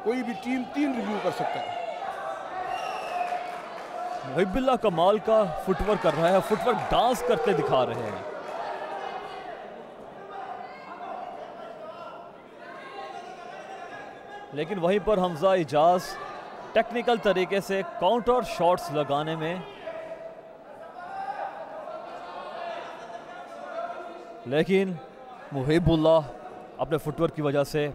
कोई भी टीम 3 रिव्यू कर सकता है। मुहिबुल्लाह कमाल का फुटवर्क कर रहा है, फुटवर्क डांस करते दिखा रहे हैं। लेकिन वहीं पर हमजा इजाज टेक्निकल तरीके से काउंटर शॉट्स लगाने में, लेकिन मुहिबुल्लाह अपने फुटवर्क की वजह से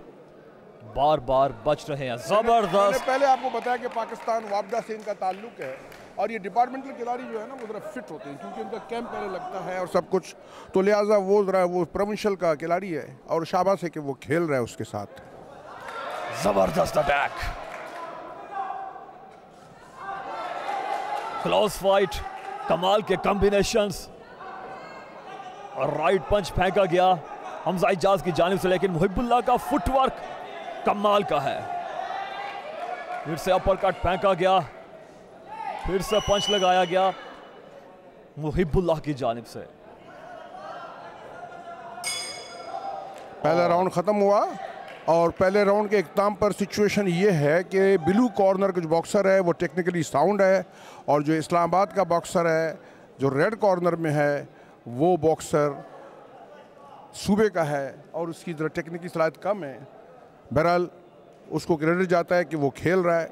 बार बार बच रहे हैं। जबरदस्त। मैंने पहले आपको बताया कि पाकिस्तान वापदा से इनका ताल्लुक है और ये डिपार्टमेंटल खिलाड़ी जो है ना वो ज़रा फिट होते हैं क्योंकि उनका कैंप पहले लगता है और सब कुछ, तो लिहाजा वो ज़रा वो प्रोविंशियल का खिलाड़ी है और शाबाश है कि वो खेल रहा है उसके साथ। जबरदस्त अटैक, क्लोज फाइट, कमाल के कॉम्बिनेशंस और राइट पंच फेंका गया हमजा इजाज की जानिब से, लेकिन मुहिबुल्लाह का फुटवर्क कमाल का है। फिर से अपर कट फेंका गया, फिर से पंच लगाया गया मुहिबुल्लाह की जानिब से। पहला राउंड ख़त्म हुआ और पहले राउंड के इख्तिताम पर सिचुएशन ये है कि ब्लू कॉर्नर का जो बॉक्सर है वो टेक्निकली साउंड है और जो इस्लामाबाद का बॉक्सर है जो रेड कॉर्नर में है वो बॉक्सर सूबे का है और उसकी ज़रा टेक्निकल सलाहियत कम है। बहरहाल उसको क्रेडिट जाता है कि वो खेल रहा है।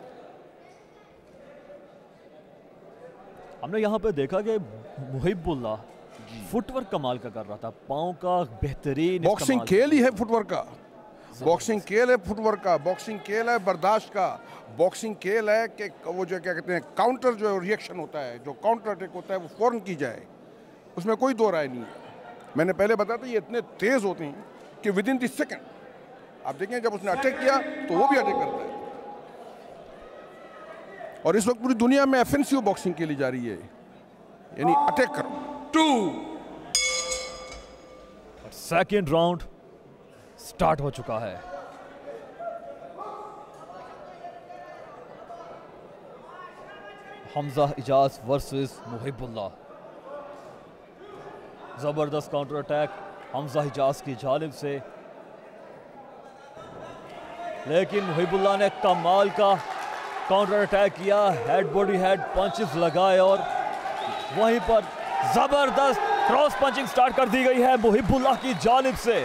हमने यहाँ पे देखा कि मुहिबुल्लाह फुटवर्क कमाल का कर रहा था, पाँव का बेहतरीन बॉक्सिंग खेल ही है फुटवर्क का, बॉक्सिंग खेल है फुटवर्क का, बॉक्सिंग खेल है बर्दाश्त का, बॉक्सिंग खेल है कि वो जो क्या कहते हैं काउंटर जो रिएक्शन होता है, जो काउंटर अटैक होता है वो फ़ौरन की जाए, उसमें कोई दो राय नहीं है। मैंने पहले बताया था ये इतने तेज़ होते हैं कि विद इन द सेकेंड आप देखें जब उसने अटैक किया तो वो भी अटैक करता है। और इस वक्त पूरी दुनिया में ऑफेंसिव बॉक्सिंग खेली जा रही है, यानी अटैक करो। 2 सेकेंड राउंड स्टार्ट हो चुका है। हमजा इजाज वर्सेस मुहिबुल्लाह। जबरदस्त काउंटर अटैक हमजा इजाज की जानिब से, लेकिन मुहिबुल्लाह ने कमाल का काउंटर अटैक किया, हेड बॉडी हेड पंचेस लगाए और वहीं पर जबरदस्त क्रॉस पंचिंग स्टार्ट कर दी गई है मुहिबुल्लाह की जानिब से।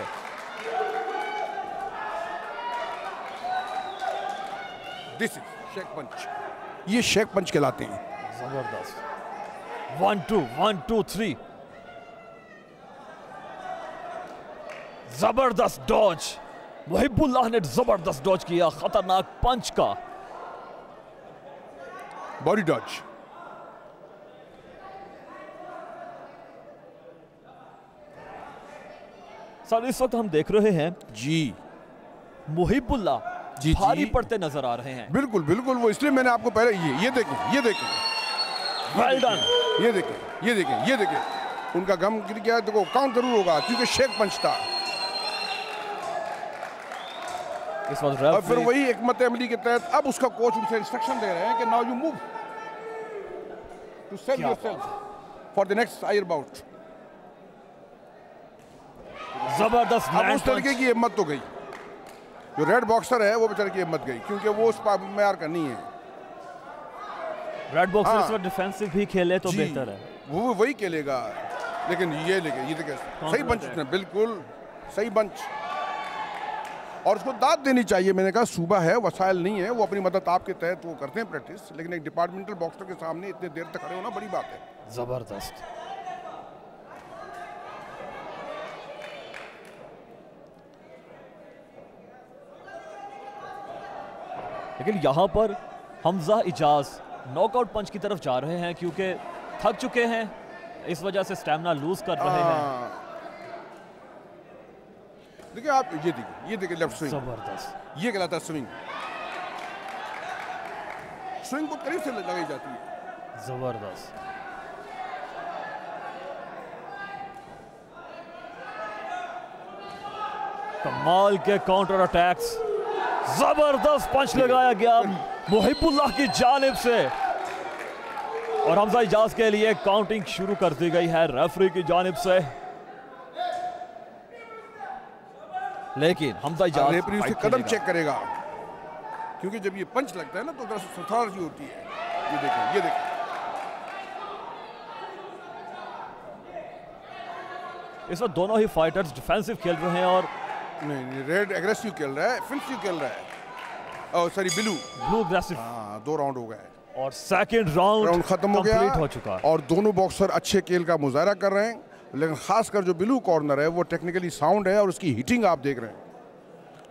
दिस इज शेक पंच, ये शेक पंच कहलाते हैं। जबरदस्त 1 2 1 2 3, जबरदस्त डॉज, मुहिबुल्लाह ने जबरदस्त डॉज किया खतरनाक पंच का। बॉडी डॉज, सर इस वक्त हम देख रहे हैं जी मुहिबुल्लाह जी भारी जी पड़ते नजर आ रहे हैं। बिल्कुल बिल्कुल, वो इसलिए मैंने आपको पहले ये देखें वेल डन, ये देखें उनका गम गिर गया, देखो काउंट जरूर होगा क्योंकि शेक पंच था। इस वक्त और फिर वही हिकमत अमली के तहत अब उसका कोच उनसे इंस्ट्रक्शन दे रहे हैं कि now you move to set yourself for the next आयर बाउट। जबरदस्त अब उस तरीके की हिम्मत तो गई, जो रेड बॉक्सर है वो बेचारे की हिम्मत गई क्योंकि वो उस मैार का नहीं है। रेड बॉक्सर इस वक्त डिफेंसिव भी खेले तो बेहतर है, वो वही खेलेगा। लेकिन ये देखे सही पंच उसने, बिल्कुल सही पंच, और उसको दाद देनी चाहिए। मैंने कहा सूबा है, वसाइल नहीं है, वो अपनी मदद आपके तहत वो करते हैं प्रैक्टिस, लेकिन एक डिपार्टमेंटल बॉक्सर के सामने इतने देर तक खड़े होना बड़ी बात है। जबरदस्त। लेकिन यहां पर हमजा इजाज नॉकआउट पंच की तरफ जा रहे हैं क्योंकि थक चुके हैं, इस वजह से स्टैमिना लूज कर रहे हैं। देखिए आप ये देखिए लेफ्ट स्विंग, जबरदस्त, ये कहलाता है स्विंग। स्विंग को करीब से लगाई जाती है। जबरदस्त, कमाल के काउंटर अटैक्स, जबरदस्त पंच लगाया गया मुहिबुल्लाह की जानिब से। और हमजा इजाज के लिए काउंटिंग शुरू कर दी गई है रेफरी की जानिब से, लेकिन हमजा इजाज रेफरी उसके कदम चेक करेगा, क्योंकि जब ये पंच लगता है ना तो उधर से सथार सी होती है। ये देखें, ये देखें, इस वक्त दोनों ही फाइटर्स डिफेंसिव खेल रहे हैं और नहीं रेड एग्रेसिव खेल रहा है, ऑफेंसिव खेल रहा है। और सॉरी ब्लू एग्रेसिव। हाँ, 2 राउंड हो गए और सेकंड राउंड खत्म हो गया, हो चुका और दोनों बॉक्सर अच्छे खेल का मुजाहरा कर रहे हैं, लेकिन खासकर जो ब्लू कॉर्नर है वो टेक्निकली साउंड है और उसकी हिटिंग आप देख रहे हैं,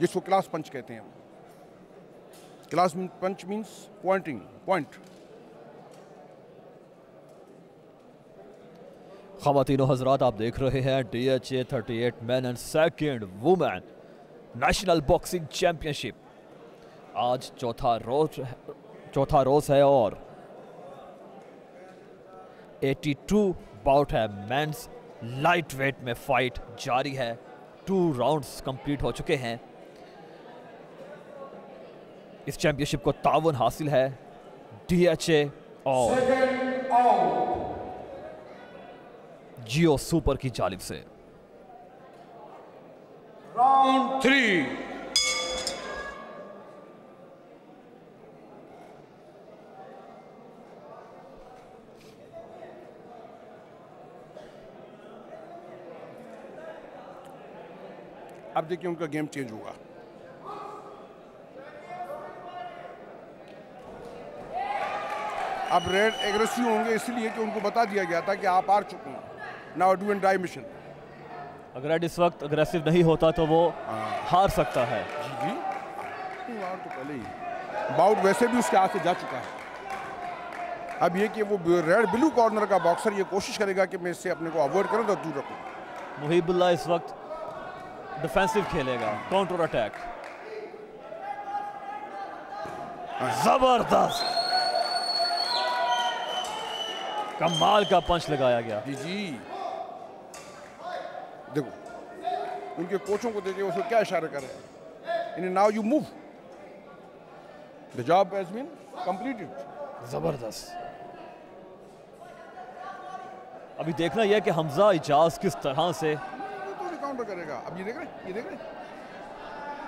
जिसको क्लास पंच कहते हैं। क्लास पंच मींस पॉइंटिंग, पॉइंट। ख़वातीनो हज़रात, आप देख रहे हैं DHA 38 man and second women national boxing championship. आज चौथा रोज है और 82 बाउट है। मेंस लाइट वेट में फाइट जारी है, 2 राउंड्स कंप्लीट हो चुके हैं। इस चैंपियनशिप को तावन हासिल है DHA और जियो सुपर की जानिब से। राउंड 3। अब देखिए उनका गेम चेंज होगा। अब रेड एग्रेसिव होंगे इसलिए कि उनको बता दिया गया था कि आप हार चुके हैं, now do and die mission. अगर रेड इस वक्त अग्रेसिव नहीं होता तो वो हार सकता है। जी हार तो पहले ही, बाउट वैसे भी उसके हाथ से जा चुका है। अब ये कि वो रेड ब्लू कॉर्नर का बॉक्सर ये कोशिश करेगा कि मैं इससे अपने को अवॉइड करूं तो दूर रखूं। मुहिबुल्लाह इस वक्त डिफेंसिव खेलेगा, काउंटर अटैक। जबरदस्त, कमाल का पंच लगाया गया। जी देखो उनके कोचों को देखिए, उसको क्या इशारा कर रहे हैं, now you move, the job has been completed. जबरदस्त। अभी देखना यह कि हमजा इजाज किस तरह से काउंटर करेगा। अब ये देख रहे हैं, ये देख रहे हैं,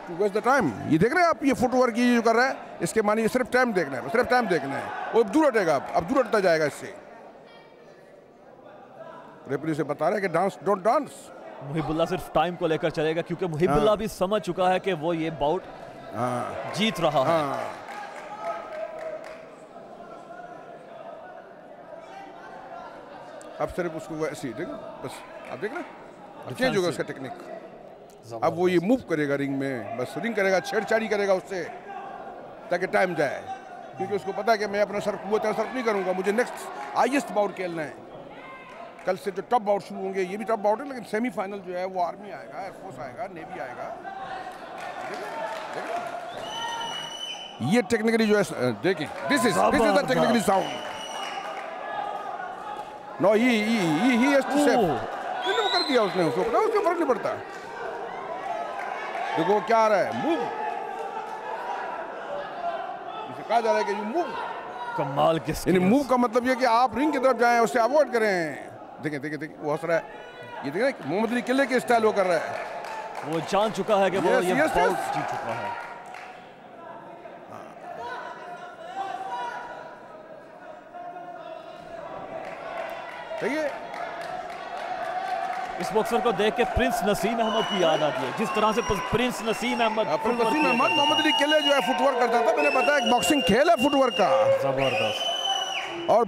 टू वेस्ट द टाइम। ये देख रहे हैं आप, ये फुटवर्क ये जो कर रहा है, इसके माने ये सिर्फ टाइम देखना है, सिर्फ टाइम देखना है। वो दूर हटेगा, अब दूर हटता जाएगा इससे। रेफरी से बता रहा है कि डांस डोंट डांस। मुहिबुल्लाह सिर्फ टाइम को लेकर चलेगा, क्योंकि मुहिबुल्लाह भी समझ चुका है कि वो ये बाउट जीत रहा है। अब सिर्फ उसको वैसे ही देखो, बस आप देख रहे हैं चेंज होगा उसका टेक्निक। अब वो ये मूव करेगा रिंग में, बस रिंग करेगा, छेड़छाड़ी करेगा उससे ताकि टाइम जाए, क्योंकि उसको पता है कि मैं अपना सर्फ सर्फ नहीं करूंगा, मुझे नेक्स्ट हाईएस्ट बाउट खेलना है। कल से जो टॉप बाउट शुरू होंगे, ये भी टॉप बाउट है, लेकिन सेमीफाइनल जो है वो आर्मी आएगा, एयरफोर्स आएगा, नेवी आएगा। ये टेक्निकली जो है देखिए, this is the technically sound. No he has to save, कर दिया उसने, उसको पता उसको फर्क नहीं पड़ता। देखो क्या आ रहा है, मूव, इसे कहा जा रहा है कि यू मूव। कमाल के यानी मूव का मतलब ये कि आप रिंग की तरफ जाएं, उससे अवॉइड करें। देखें देखें देखें, वो हंस रहा है, ये देखें मोहम्मद अली किले के स्टाइल वो कर रहा है। वो जान चुका है कि वो ये बाउट जीत चुका है। ठीक है, इस बॉक्सर को देख के प्रिंस नसीम अहमद की याद आती है, जिस तरह से प्रिंस नसीम अहमद मोहम्मद अली किले जो है फुटवर्क करता था। मैंने बताया एक बॉक्सिंग खेल है फुटवर्क का, जबरदस्त। और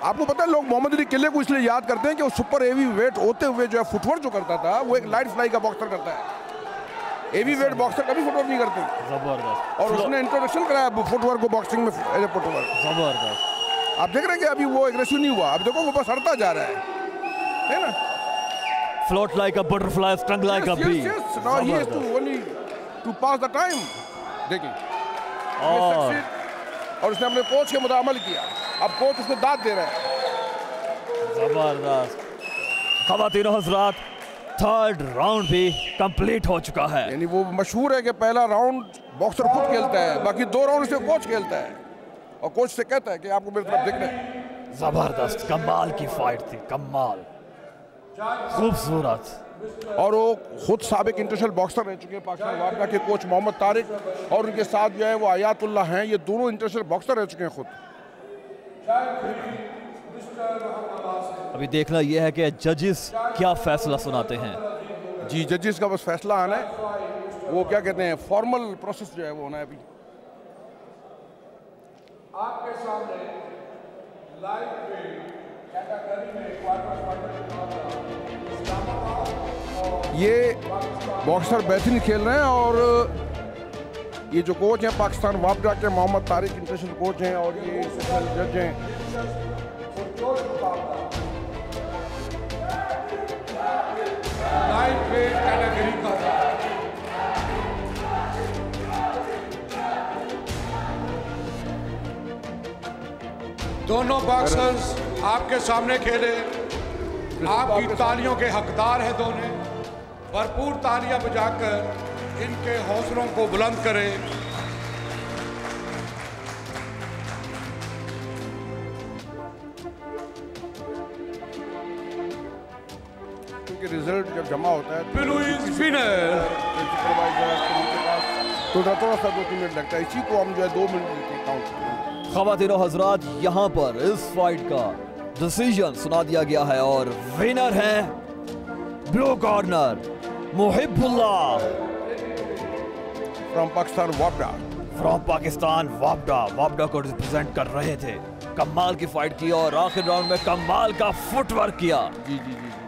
आपको पता है लोग मोहम्मद अली किले को इसलिए याद करते हैं कि वो सुपर हेवी वेट होते हुए जो है फुटवर्क जो करता था, वो एक लाइट फ्लाई का बॉक्सर करता है। हेवी वेट बॉक्सर कभी फुटवर्क नहीं करते। जबरदस्त। और उसने इंट्रोडक्शन कराया फुटवर्क को बॉक्सिंग में, फुटवर्क। जबरदस्त। आप देख रहे हैं कि अभी वो एग्रेसिव नहीं हुआ, अब देखो वो बस हटता जा रहा है ना। Float like a butterfly, stung like a bee. Yes. Now he has to only to pass the time. देखिए, और उसने अपने कोच के मुताबिक अमल किया। अब कोच उसको दाद दे रहा है। जबरदस्त। ख़वातीनो हज़रात, थर्ड राउंड भी कंप्लीट हो चुका है। यानी वो मशहूर है कि पहला राउंड बॉक्सर खुद खेलता है, बाकी 2 राउंड से कोच खेलता है, और कोच से कहता है कि आपको मेरी तरफ देखना है। जबरदस्त कमाल की फाइट थी, कमाल, खूबसूरत। और वो खुद साबिक इंटरनेशनल बॉक्सर रह चुके हैं पाकिस्तान वापडा के कोच मोहम्मद तारिक, और उनके साथ जो है वो आयातुल्ला हैं, ये दोनों इंटरनेशनल बॉक्सर रह चुके हैं खुद। अभी देखना यह है कि जजेस क्या फैसला सुनाते हैं। जी, जजेस का बस फैसला आना है, वो क्या कहते हैं फॉर्मल प्रोसेस जो है वो होना है अभी। आपके सामने लाइव कैटेगरी में क्वार्टर फाइनल ये बॉक्सर बेहतरीन खेल रहे हैं, और ये जो कोच हैं पाकिस्तान वापडा के मोहम्मद तारिक इंटरनेशनल कोच हैं, और ये जज हैं। लाइव वेट कैटेगरी का था। दोनों बॉक्सर्स आपके सामने खेले, आपकी तालियों के हकदार हैं दोनों। भरपूर तालियां बजाकर इनके हौसलों को बुलंद करें। क्योंकि रिजल्ट जब जमा होता है ब्लू इज विनर। तो थोड़ा सा 2-3 मिनट लगता है, इसी को हम जो है 2 मिनट देते हैं काउंट। ख़वातीनो हज़रात, यहाँ पर इस फाइट का डिसीजन सुना दिया गया है और विनर है blue corner Muhibullah from Pakistan वापडा। फ्रॉम पाकिस्तान वापडा को रिप्रेजेंट कर रहे थे। कमाल की फाइट की और आखिर राउंड में कमाल का फुटवर्क किया। जी जी जी जी।